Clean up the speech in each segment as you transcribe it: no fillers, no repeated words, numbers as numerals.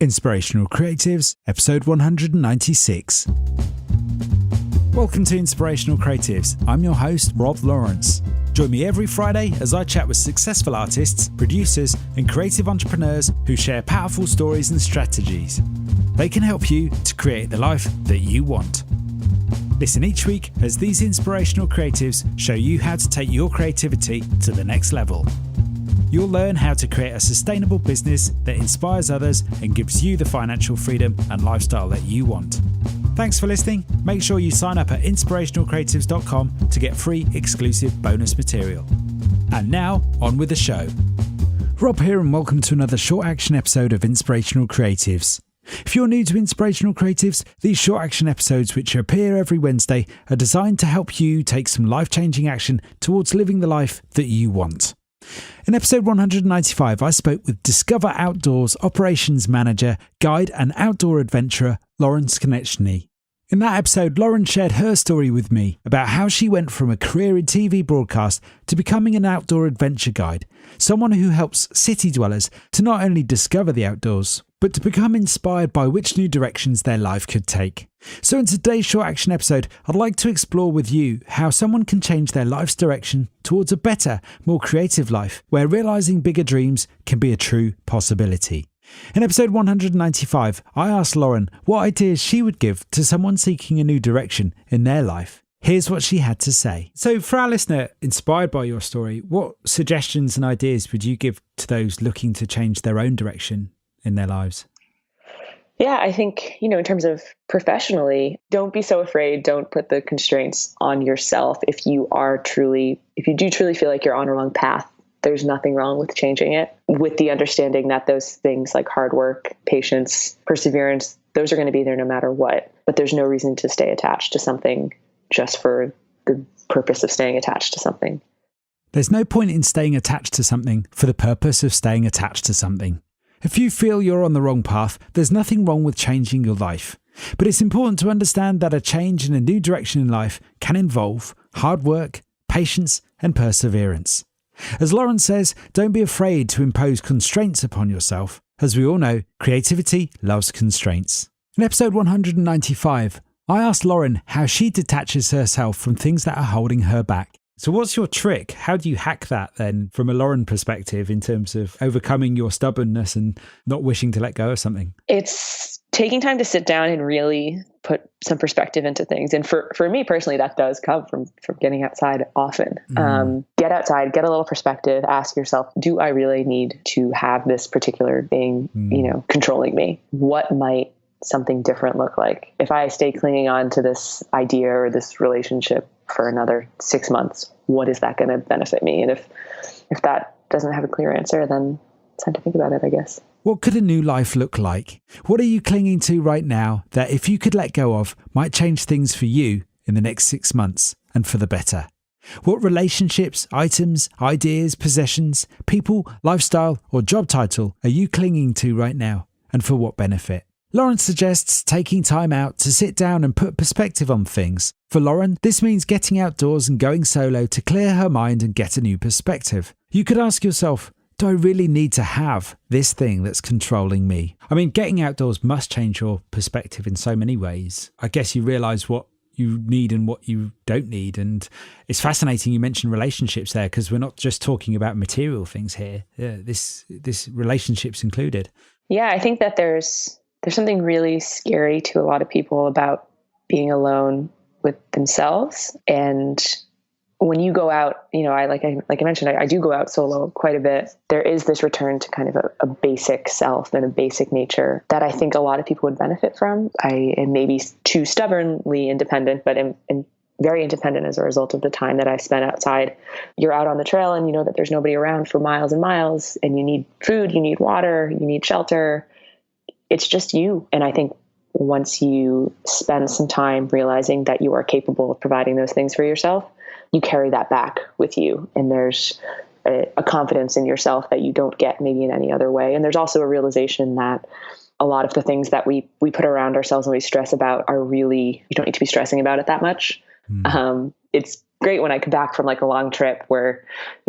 Inspirational Creatives, episode 196. Welcome to Inspirational Creatives. I'm your host, Rob Lawrence. Join me every Friday as I chat with successful artists, producers, and creative entrepreneurs who share powerful stories and strategies. They can help you to create the life that you want. Listen each week as these inspirational creatives show you how to take your creativity to the next level. You'll learn how to create a sustainable business that inspires others and gives you the financial freedom and lifestyle that you want. Thanks for listening. Make sure you sign up at inspirationalcreatives.com to get free exclusive bonus material. And now, on with the show. Rob here, and welcome to another short action episode of Inspirational Creatives. If you're new to Inspirational Creatives, these short action episodes, which appear every Wednesday, are designed to help you take some life-changing action towards living the life that you want. In episode 195, I spoke with Discover Outdoors Operations Manager, Guide and Outdoor Adventurer, Lauren Skonieczny. In that episode, Lauren shared her story with me about how she went from a career in TV broadcast to becoming an outdoor adventure guide, someone who helps city dwellers to not only discover the outdoors, but to become inspired by which new directions their life could take. So in today's short action episode, I'd like to explore with you how someone can change their life's direction towards a better, more creative life, where realizing bigger dreams can be a true possibility. In episode 195, I asked Lauren what ideas she would give to someone seeking a new direction in their life. Here's what she had to say. So for our listener inspired by your story, what suggestions and ideas would you give to those looking to change their own direction in their lives? Yeah, I think, in terms of professionally, don't be so afraid. Don't put the constraints on yourself. If you do truly feel like you're on a wrong path, there's nothing wrong with changing it, with the understanding that those things like hard work, patience, perseverance, those are going to be there no matter what. But there's no reason to stay attached to something just for the purpose of staying attached to something. There's no point in staying attached to something for the purpose of staying attached to something. If you feel you're on the wrong path, there's nothing wrong with changing your life. But it's important to understand that a change in a new direction in life can involve hard work, patience, and perseverance. As Lauren says, don't be afraid to impose constraints upon yourself. As we all know, creativity loves constraints. In episode 195, I asked Lauren how she detaches herself from things that are holding her back. So what's your trick? How do you hack that then from a Lauren perspective in terms of overcoming your stubbornness and not wishing to let go of something? It's taking time to sit down and really put some perspective into things. And for me personally, that does come from getting outside often. Get outside, get a little perspective, ask yourself, do I really need to have this particular thing, controlling me? What might something different look like? If I stay clinging on to this idea or this relationship for another 6 months, what is that going to benefit me? And if that doesn't have a clear answer, then it's time to think about it, I guess. What could a new life look like? What are you clinging to right now that if you could let go of might change things for you in the next 6 months and for the better? What relationships, items, ideas, possessions, people, lifestyle, or job title are you clinging to right now, and for what benefit? Lauren suggests taking time out to sit down and put perspective on things. For Lauren, this means getting outdoors and going solo to clear her mind and get a new perspective. You could ask yourself, do I really need to have this thing that's controlling me? I mean, getting outdoors must change your perspective in so many ways. I guess you realise what you need and what you don't need. And it's fascinating you mentioned relationships there, because we're not just talking about material things here. This relationships included. Yeah, I think that there's something really scary to a lot of people about being alone with themselves. And when you go out, like I mentioned, I do go out solo quite a bit. There is this return to kind of a basic self and a basic nature that I think a lot of people would benefit from. I am maybe too stubbornly independent, but am very independent as a result of the time that I spent outside. You're out on the trail and you know that there's nobody around for miles and miles, and you need food, you need water, you need shelter. It's just you. And I think once you spend some time realizing that you are capable of providing those things for yourself, you carry that back with you. And there's a confidence in yourself that you don't get maybe in any other way. And there's also a realization that a lot of the things that we put around ourselves and we stress about are really, you don't need to be stressing about it that much. It's great when I come back from like a long trip where,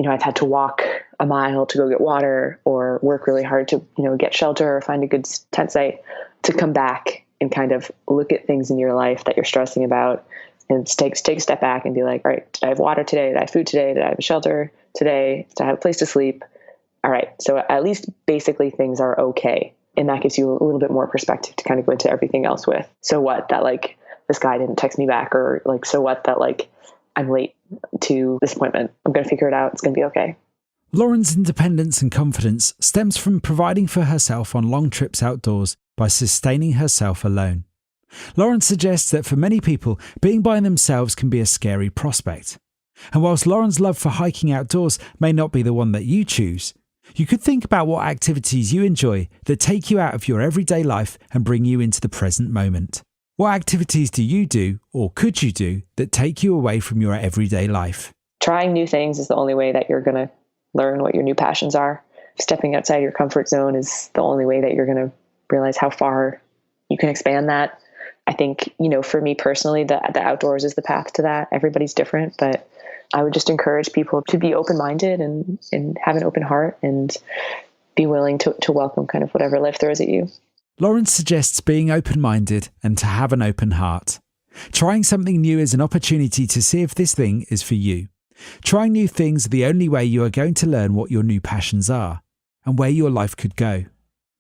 I've had to walk a mile to go get water or work really hard to, get shelter or find a good tent site, to come back and kind of look at things in your life that you're stressing about and take a step back and be like, all right, did I have water today? Did I have food today? Did I have a shelter today? Did I have a place to sleep? All right. So at least basically things are okay. And that gives you a little bit more perspective to kind of go into everything else with. So what, that like this guy didn't text me back, or like, so what, that like I'm late to this appointment. I'm going to figure it out. It's going to be okay. Lauren's independence and confidence stems from providing for herself on long trips outdoors by sustaining herself alone. Lauren suggests that for many people, being by themselves can be a scary prospect. And whilst Lauren's love for hiking outdoors may not be the one that you choose, you could think about what activities you enjoy that take you out of your everyday life and bring you into the present moment. What activities do you do, or could you do, that take you away from your everyday life? Trying new things is the only way that you're going to learn what your new passions are. Stepping outside your comfort zone is the only way that you're going to realize how far you can expand that. I think, for me personally, the outdoors is the path to that. Everybody's different, but I would just encourage people to be open-minded and have an open heart and be willing to welcome kind of whatever life throws at you. Lauren suggests being open-minded and to have an open heart. Trying something new is an opportunity to see if this thing is for you. Trying new things are the only way you are going to learn what your new passions are and where your life could go.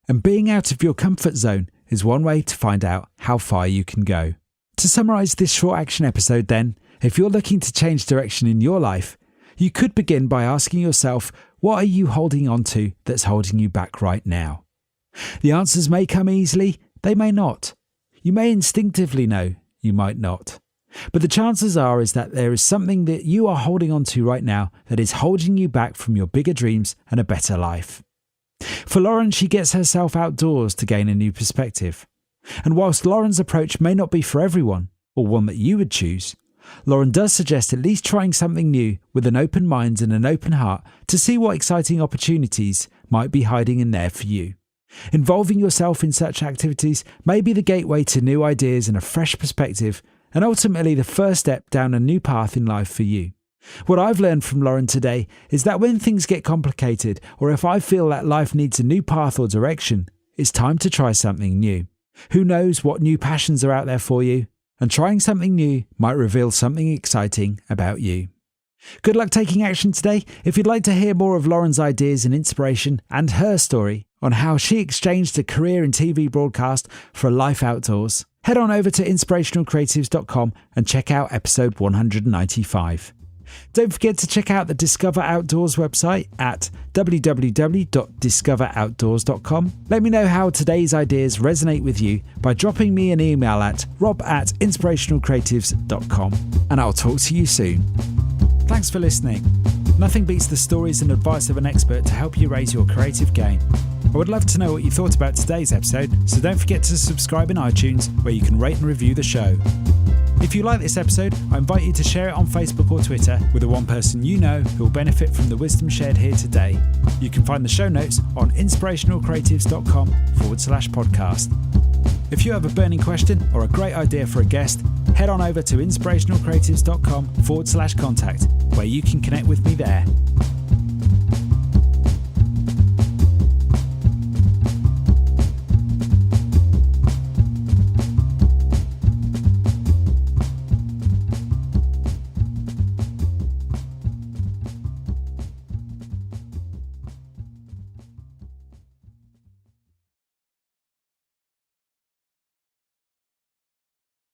And being out of your comfort zone is one way to find out how far you can go. To summarise this short action episode then, if you're looking to change direction in your life, you could begin by asking yourself, what are you holding on to that's holding you back right now? The answers may come easily, they may not. You may instinctively know, you might not. But the chances are is that there is something that you are holding on to right now that is holding you back from your bigger dreams and a better life. For Lauren, she gets herself outdoors to gain a new perspective. And whilst Lauren's approach may not be for everyone, or one that you would choose, Lauren does suggest at least trying something new with an open mind and an open heart to see what exciting opportunities might be hiding in there for you. Involving yourself in such activities may be the gateway to new ideas and a fresh perspective, and ultimately the first step down a new path in life for you. What I've learned from Lauren today is that when things get complicated, or if I feel that life needs a new path or direction, it's time to try something new. Who knows what new passions are out there for you? And trying something new might reveal something exciting about you. Good luck taking action today. If you'd like to hear more of Lauren's ideas and inspiration and her story on how she exchanged a career in TV broadcast for a life outdoors, head on over to inspirationalcreatives.com and check out episode 195. Don't forget to check out the Discover Outdoors website at www.discoveroutdoors.com. Let me know how today's ideas resonate with you by dropping me an email at rob@inspirationalcreatives.com, and I'll talk to you soon. Thanks for listening. Nothing beats the stories and advice of an expert to help you raise your creative game. I would love to know what you thought about today's episode, so don't forget to subscribe in iTunes, where you can rate and review the show. If you like this episode, I invite you to share it on Facebook or Twitter with the one person you know who will benefit from the wisdom shared here today. You can find the show notes on inspirationalcreatives.com/podcast. If you have a burning question or a great idea for a guest, head on over to inspirationalcreatives.com/contact, where you can connect with me there.